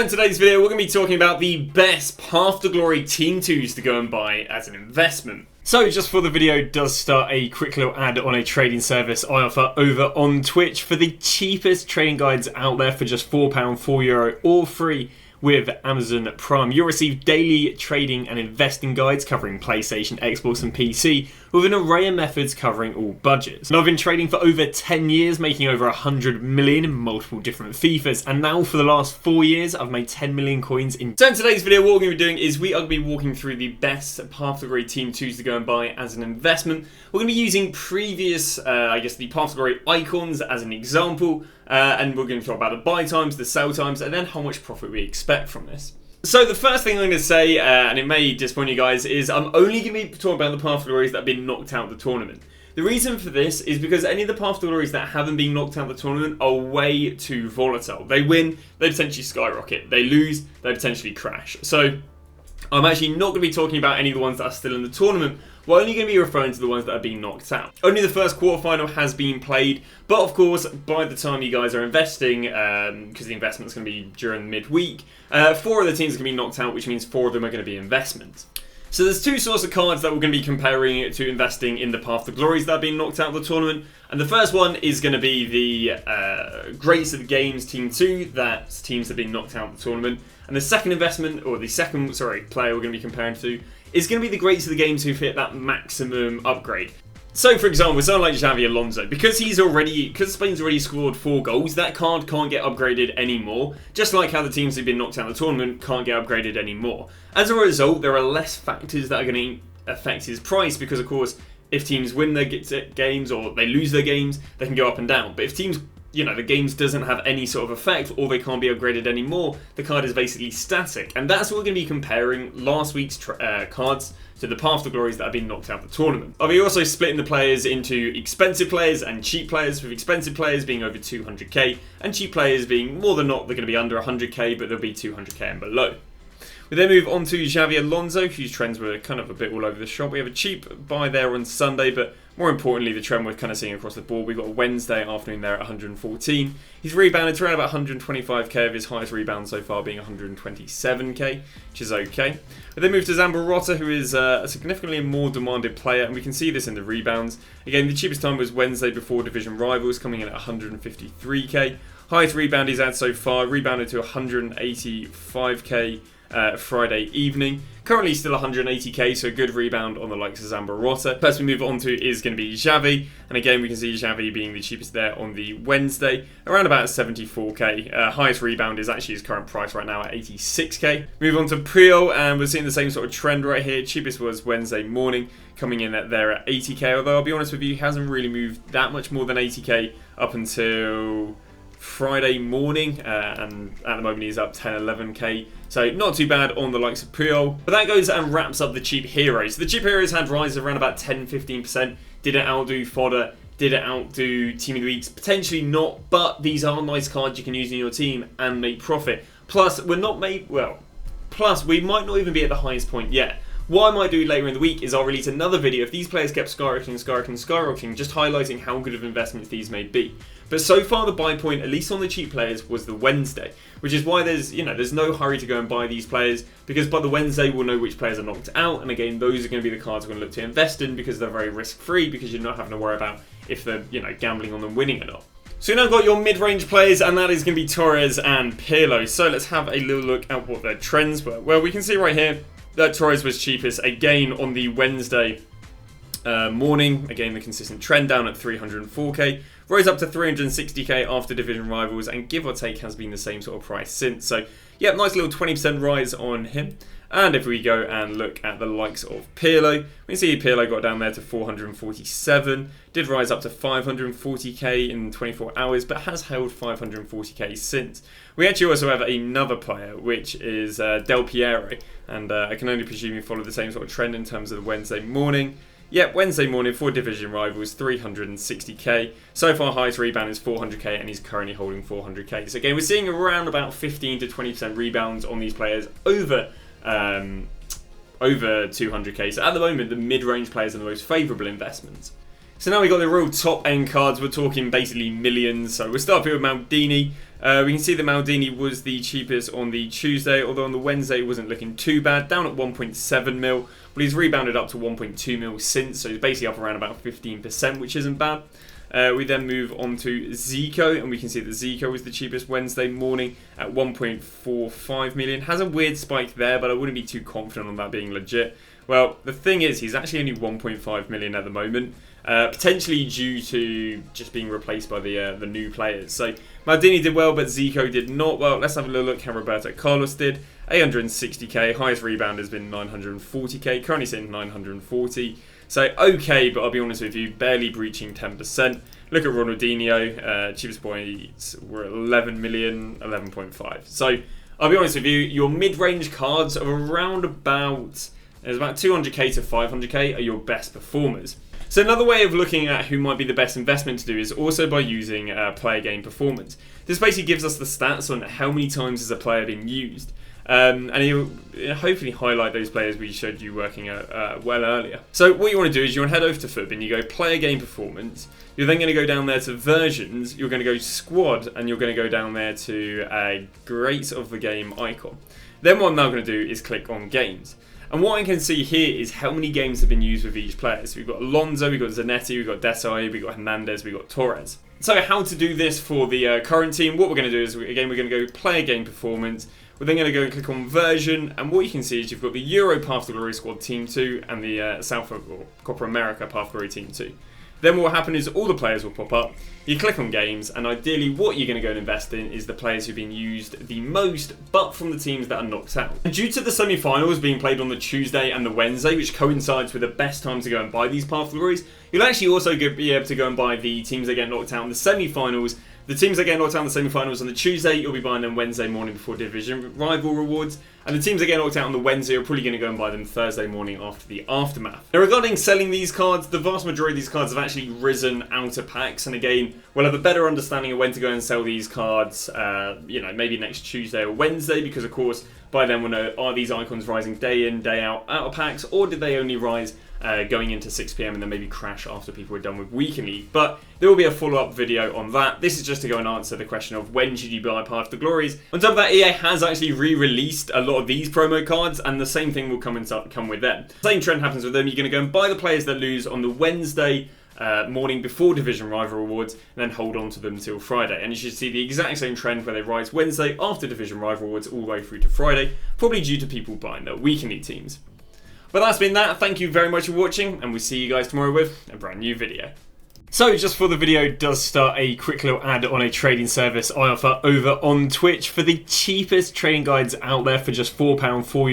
So in today's video, we're going to be talking about the best Path to Glory Team 2s to go and buy as an investment. So just before the video does start, a quick little ad on a trading service I offer over on Twitch for the cheapest trading guides out there for just £4, €4, or free with Amazon Prime. You'll receive daily trading and investing guides covering PlayStation, Xbox and PC with an array of methods covering all budgets. And I've been trading for over 10 years, making over 100 million in multiple different FIFAs, and now for the last 4 years I've made 10 million coins in. So in today's video, what we're going to be doing is we are going to be walking through the best Path to Glory Team 2s to go and buy as an investment. We're going to be using previous, the Path to Glory icons as an example, and we're going to talk about the buy times, the sell times, and then how much profit we expect from this. So the first thing I'm going to say, and it may disappoint you guys, is I'm only going to be talking about the Path to Glories that have been knocked out of the tournament. The reason for this is because any of the Path to Glories that haven't been knocked out of the tournament are way too volatile. They win, they potentially skyrocket. They lose, they potentially crash. So I'm actually not going to be talking about any of the ones that are still in the tournament. We're only going to be referring to the ones that are being knocked out. Only the first quarterfinal has been played, but of course, by the time you guys are investing, because the investment's going to be during midweek, 4 of the teams are going to be knocked out, which means 4 of them are going to be investments. So there's 2 sorts of cards that we're going to be comparing to investing in the Path to Glories that have been knocked out of the tournament. And the first one is going to be the Greats of the Games Team 2, that's teams that have been knocked out of the tournament. And the second investment, or the second, player we're going to be comparing to, is going to be the Greats of the Games who've hit that maximum upgrade. So for example, with someone like Xavi Alonso, because Spain's already scored 4 goals, that card can't get upgraded anymore, just like how the teams who've been knocked out of the tournament can't get upgraded anymore. As a result, there are less factors that are going to affect his price, because of course, if teams win their games or they lose their games, they can go up and down. But if teams, the games doesn't have any sort of effect or they can't be upgraded anymore, the card is basically static. And that's what we're going to be comparing last week's cards to the Path to Glories that have been knocked out of the tournament. I'll be also splitting the players into expensive players and cheap players, with expensive players being over 200k and cheap players being more than not, they're going to be under 100k, but they'll be 200k and below. We then move on to Xavi Alonso, whose trends were kind of a bit all over the shop. We have a cheap buy there on Sunday, but more importantly, the trend we're kind of seeing across the board. We've got a Wednesday afternoon there at 114. He's rebounded to around about 125k, of his highest rebound so far being 127k, which is okay. We then move to Zambarota, who is a significantly more demanded player, and we can see this in the rebounds. Again, the cheapest time was Wednesday before division rivals, coming in at 153k. Highest rebound he's had so far, rebounded to 185k. Friday evening. Currently still 180k, so a good rebound on the likes of Zambarota. First we move on to is going to be Xavi, and again we can see Xavi being the cheapest there on the Wednesday, around about 74k. Highest rebound is actually his current price right now at 86k. Move on to Puyol, and we're seeing the same sort of trend right here. Cheapest was Wednesday morning, coming in there at 80k, although I'll be honest with you, he hasn't really moved that much more than 80k up until Friday morning, and at the moment he's up 10-11k, so not too bad on the likes of Puyol. But that goes and wraps up the cheap heroes. The cheap heroes had rises around about 10-15%. Did it outdo fodder? Did it outdo team of the weeks? Potentially not, but these are nice cards you can use in your team and make profit. Plus we might not even be at the highest point yet. What I might do later in the week is I'll release another video if these players kept skyrocketing, just highlighting how good of investments these may be. But so far the buy point, at least on the cheap players, was the Wednesday, which is why there's no hurry to go and buy these players, because by the Wednesday we'll know which players are knocked out, and again those are going to be the cards we're going to look to invest in, because they're very risk free, because you're not having to worry about if they're gambling on them winning or not. So you've now got your mid-range players, and that is going to be Torres and Pirlo. So let's have a little look at what their trends were. Well, we can see right here that Torres was cheapest again on the Wednesday morning. Again, the consistent trend down at 304k. Rose up to 360k after division rivals, and give or take has been the same sort of price since. So, yeah, nice little 20% rise on him. And if we go and look at the likes of Pirlo, we can see Pirlo got down there to 447, did rise up to 540k in 24 hours, but has held 540k since. We actually also have another player, which is Del Piero, and I can only presume you follow the same sort of trend in terms of the Wednesday morning. Yep, Wednesday morning for division rivals, 360k. So far, highest rebound is 400k, and he's currently holding 400k. So again, we're seeing around about 15 to 20% rebounds on these players over 200k. So at the moment, the mid-range players are the most favourable investments. So now we've got the real top-end cards. We're talking basically millions. So we'll start here with Maldini. We can see that Maldini was the cheapest on the Tuesday, although on the Wednesday it wasn't looking too bad, down at 1.7 mil, but he's rebounded up to 1.2 mil since, so he's basically up around about 15%, which isn't bad. We then move on to Zico, and we can see that Zico was the cheapest Wednesday morning at 1.45 million. Has a weird spike there, but I wouldn't be too confident on that being legit. Well, the thing is, he's actually only 1.5 million at the moment, potentially due to just being replaced by the new players. So Maldini did well, but Zico did not well. Let's have a little look how Roberto Carlos did. 860k, highest rebound has been 940k, currently sitting 940. So okay, but I'll be honest with you, barely breaching 10%. Look at Ronaldinho, cheapest points were 11 million, 11.5. So I'll be honest with you, your mid-range cards are around about, there's about 200k to 500k are your best performers. So another way of looking at who might be the best investment to do is also by using player game performance. This basically gives us the stats on how many times has a player been used. And he'll hopefully highlight those players we showed you working out well earlier. So what you want to do is you want to head over to FUB and you go player game performance. You're then going to go down there to versions, you're going to go squad, and you're going to go down there to greats of the game icon. Then what I'm now going to do is click on games. And what I can see here is how many games have been used with each player. So we've got Alonso, we've got Zanetti, we've got Desai, we've got Hernandez, we've got Torres. So how to do this for the current team, what we're going to do is, again, we're going to go player game performance. We're then going to go and click on version, and what you can see is you've got the Euro Path to Glory Squad Team 2 and the South or Copa America Path to Glory Team 2. Then what will happen is all the players will pop up, you click on games, and ideally what you're going to go and invest in is the players who've been used the most, but from the teams that are knocked out. And due to the semi-finals being played on the Tuesday and the Wednesday, which coincides with the best time to go and buy these Path to Glories, you'll actually also be able to go and buy the teams that get knocked out in the semi-finals. The teams that get knocked out in the semi-finals on the Tuesday, you'll be buying them Wednesday morning before division rival rewards. And the teams that get knocked out on the Wednesday, you're probably going to go and buy them Thursday morning after the aftermath. Now regarding selling these cards, the vast majority of these cards have actually risen out of packs. And again, we'll have a better understanding of when to go and sell these cards, maybe next Tuesday or Wednesday. Because of course, by then we'll know, are these icons rising day in, day out of packs? Or did they only rise going into 6 PM and then maybe crash after people are done with Weekend League? But there will be a follow-up video on that. This is just to go and answer the question of when should you buy Path to Glories. On top of that, EA has actually re-released a lot of these promo cards, and the same thing will come with them. The same trend happens with them. You're going to go and buy the players that lose on the Wednesday morning before Division Rival Rewards, and then hold on to them until Friday. And you should see the exact same trend where they rise Wednesday after Division Rival Rewards all the way through to Friday, probably due to people buying their Weekend League teams. But that's been that. Thank you very much for watching, and we'll see you guys tomorrow with a brand new video. So just before the video does start, a quick little ad on a trading service I offer over on Twitch for the cheapest trading guides out there for just £4, €4.